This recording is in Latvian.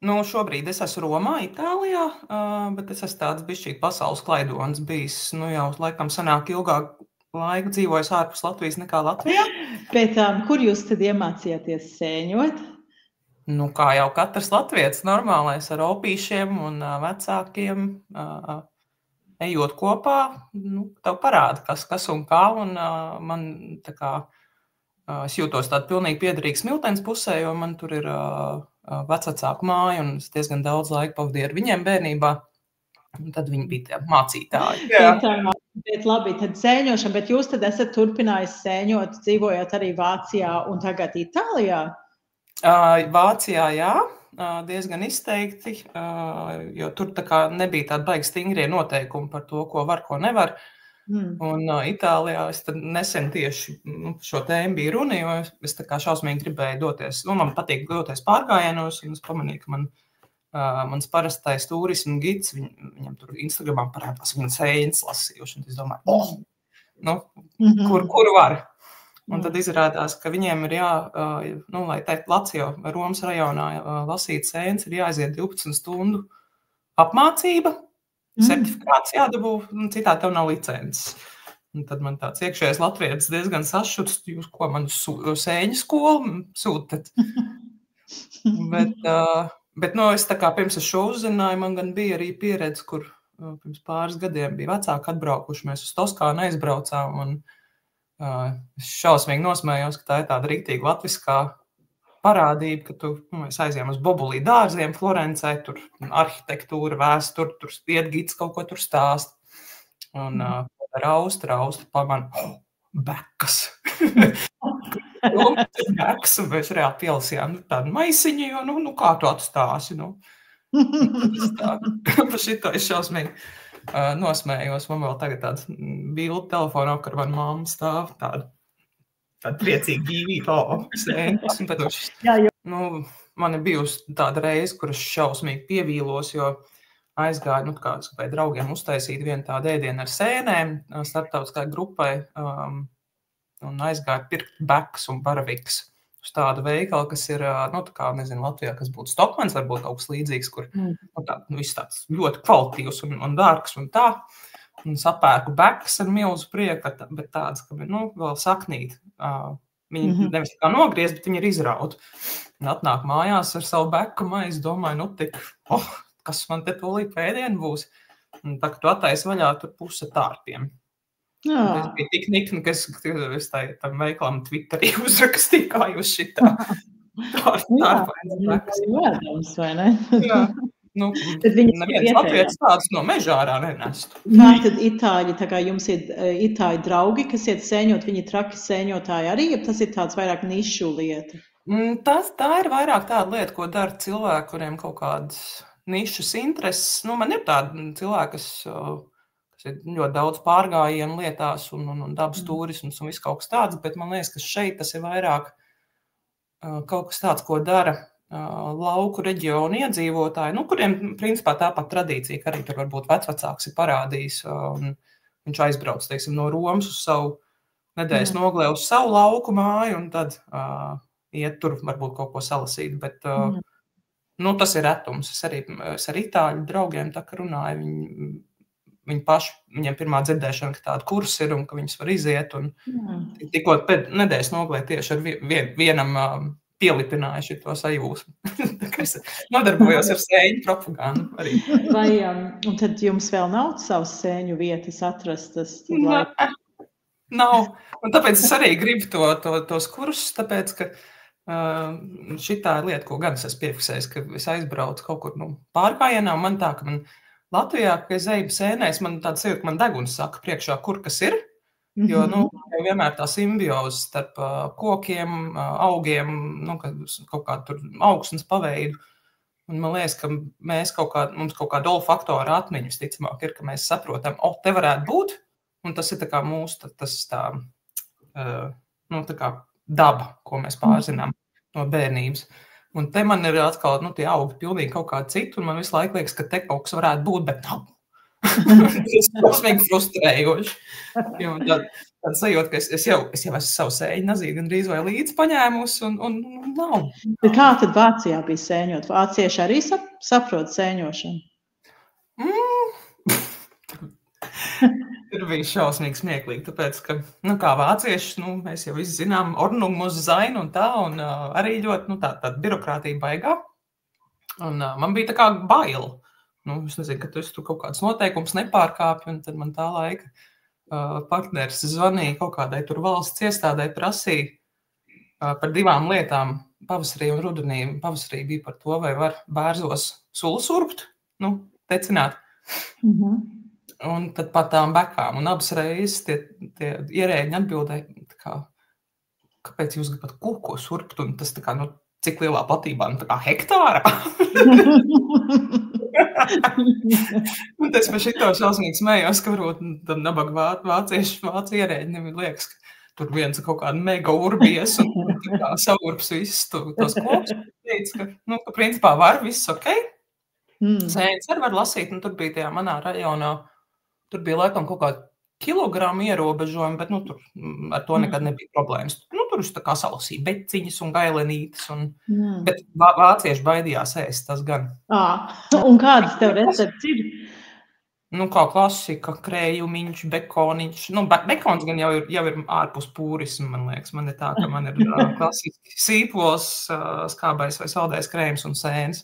Nu, šobrīd es esmu Romā, Itālijā, bet es esmu tāds bišķīt pasaules klaidonis bijis, nu jau laikam sanāk ilgāk laiku dzīvojis ārpus Latvijas nekā Latvijā. Bet kur jūs tad iemācījāties sēņot? Nu, kā jau katrs latvietis normālais ar opīšiem un vecākiem ejot kopā, nu, tev parāda, kas un kā, un man tā kā es jūtos tādu pilnīgi piederīgu Smiltenes pusē, jo man tur ir vecvecāku māja, un es diezgan daudz laika pavadīju ar viņiem bērnībā, un tad viņi bija tie mācītāji. Bet labi, tad sēņošana, bet jūs tad esat turpinājis sēņot, dzīvojot arī Vācijā un tagad Itālijā? Vācijā, jā, diezgan izteikti, jo tur tā kā nebija tāda baigi stingrie noteikumi par to, ko var, ko nevar. Un Itālijā es tad nesen tieši šo tēmu bija runa, jo es tā kā šausmīgi gribēju doties, man patīk doties pārgājienos, un es pamanīju, ka mans parastais turismu gids, viņam tur Instagramā parādās viņa sēņas lasījuši, un es domāju, kur var? Un tad izrādās, ka viņiem ir lai teikt, Lazio Romas rajonā lasīt sēņas, ir jāaiziet 12 stundu apmācība, certifikāts jādabū, un citā tev nav licences. Un tad man tāds iekšējais latvietis diezgan sašuts, jūs ko man sēņu skolu sūtat? Bet es tā kā pirms es šo uzzināju, man gan bija arī pieredze, kur pirms pāris gadiem bija vecāki atbraukuši, mēs uz Toskānu aizbraucām, un es šausmīgi nosmējos, ka tā ir tāda rīktīga latviskā parādība, ka mēs aizjām uz Bobulī dārziem Florencē, tur arhitektūra, vēsture, tur iet gids kaut ko tur stāst. Un rausta paman, bekas. Bekas, un mēs reāli pielasījām tādu maisiņu, jo, kā tu atstāsi, Par šito es šausmīgi nosmējos. Man vēl tagad tāds bildi telefonā, kur man mamma stāv tāda priecīga dzīvība, sēņas. Man ir bijusi tāda reize, kur es šausmīgi pievīlos, jo aizgāju, kāds vai draugiem uztaisīt vienu tādu ēdienu ar sēnēm starptautiskai grupai, un aizgāju pirkt bekas un baravikas uz tādu veikalu, kas ir, nezinu, Latvijā, kas būtu Stokmans, varbūt kaut kas līdzīgs, kur viss tāds ļoti kvalitīvs un dārgs un tā. Un sapērku bekas ar milzu prieku, bet tādas, ka vēl saknīt. Viņi nevis tā kā nogriezt, bet viņi ir izrauti. Un atnāk mājās ar savu beku maizi, domāju, kas man te tūlīt pēdienu būs. Un tā, ka tu attaisi vaļā, tur puse tārpiem. Es biju tik nikni, ka es tam veikalam Twitterī uzrakstīju, kā jūs šitā tārpainas bekas. Vērtams, vai ne? Jā. Neviens latvietis tādus no mežā ārā nenestu. Kā tad itāļi, tā kā jums ir itāļi draugi, kas iet sēņot, viņi traki sēņotāji arī, ja tas ir tāds vairāk nišu lieta? Tā ir vairāk tāda lieta, ko dara cilvēki, kuriem kaut kādas nišas intereses. Man ir tādi cilvēki, kas ir ļoti daudz pārgājienu lietās un dabas turismus un viss kaut kas tāds, bet man liekas, ka šeit tas ir vairāk kaut kas tāds, ko dara lauku reģionu iedzīvotāji, kuriem principā tāpat tradīcija, ka arī tur varbūt vecvecāks ir parādījis, un viņš aizbrauc, teiksim, no Romas uz savu nedēļas nogalē uz savu lauku māju, un tad iet tur varbūt kaut ko salasīt, bet tas ir retums. Es ar itāļu draugiem tā kā runāju, viņi paši, viņiem pirmā dzirdēšana, ka tāda kurs ir un ka viņas var iziet, un tikko nedēļas nogalē tieši ar vienam pielipināju šito sajūsmu. Es nodarbojos ar sēņu propagandu arī. Un tad jums vēl nav savas sēņu vietas atrastas? Nav. Un tāpēc es arī gribu tos kursus, tāpēc, ka šitā ir lieta, ko gan es esmu piefiksējis, ka es aizbraucu kaut kur pārgājienā, man tā, ka man Latvijā, ka es eju sēnēs, man tāds sajūta, ka man deguns saka priekšā, kur kas ir. Jo vienmēr tā simbioze starp kokiem, augiem, kaut kādu tur augsnes paveidu. Un man liekas, ka mums kaut kāda olfaktora atmiņa visticamāk ir, ka mēs saprotam, te varētu būt, un tas ir tā kā mūsu tā kā daba, ko mēs pārzinām no bērnības. Un te man ir atkal tie augi pilnīgi kaut kā citu, un man visu laiku liekas, ka te kaut kas varētu būt, bet nav. Tas šausmīgi frustrējoši. Tad sajūt, ka es jau esmu savu sēņu nazīgu gandrīz vai līdzi paņēmusi un nav. Kā tad Vācijā bija sēņot? Vācieši arī saprot sēņošanu? Tur bija šausmīgi smieklīgi, tāpēc, ka, kā vācieši, mēs jau visi zinām, Ordnung muss sein un tā, un arī ļoti, tāda birokrātija baigā. Un man bija tā kā bail. Es nezinu, ka tu kaut kāds noteikums nepārkāpi, un tad man tā laika partneris zvanīja kaut kādai tur valsts iestādē, prasīja par 2 lietām pavasarī un rudenī. Pavasarī bija par to, vai var bērzos sulas urbt, tecināt. Un tad par tām bekām. Un abas reizes tie ierēģi atbildēja, kāpēc jūs gribat kokos urbt, un tas tā kā, cik lielā platībā, tā kā hektārā. Un es par šito šausmīgi smējos, ka varbūt tad nabaga vācu ierēģi liekas, ka tur viens kaut kāda mega urbies un tā kā saurps visus tos kokus. Teica, ka principā var, viss ok. Sēņas arī var lasīt, un tur bija tajā manā rajonā, tur bija laikam kaut kāda kilogramu ierobežojumi, bet tur ar to nekad nebija problēmas. Tur uz tā kā salasīja beciņas un gailenītes, bet vācieši baidījās ēst tas gan. Un kādas tev recepts ir? Kā klasika, krējumiņš, bekoniņš. Bekons gan jau ir ārpus pūrismu, man liekas. Man ir tā, ka man ir klasiski sīpols, skābais vai saldais krējums un sēnes.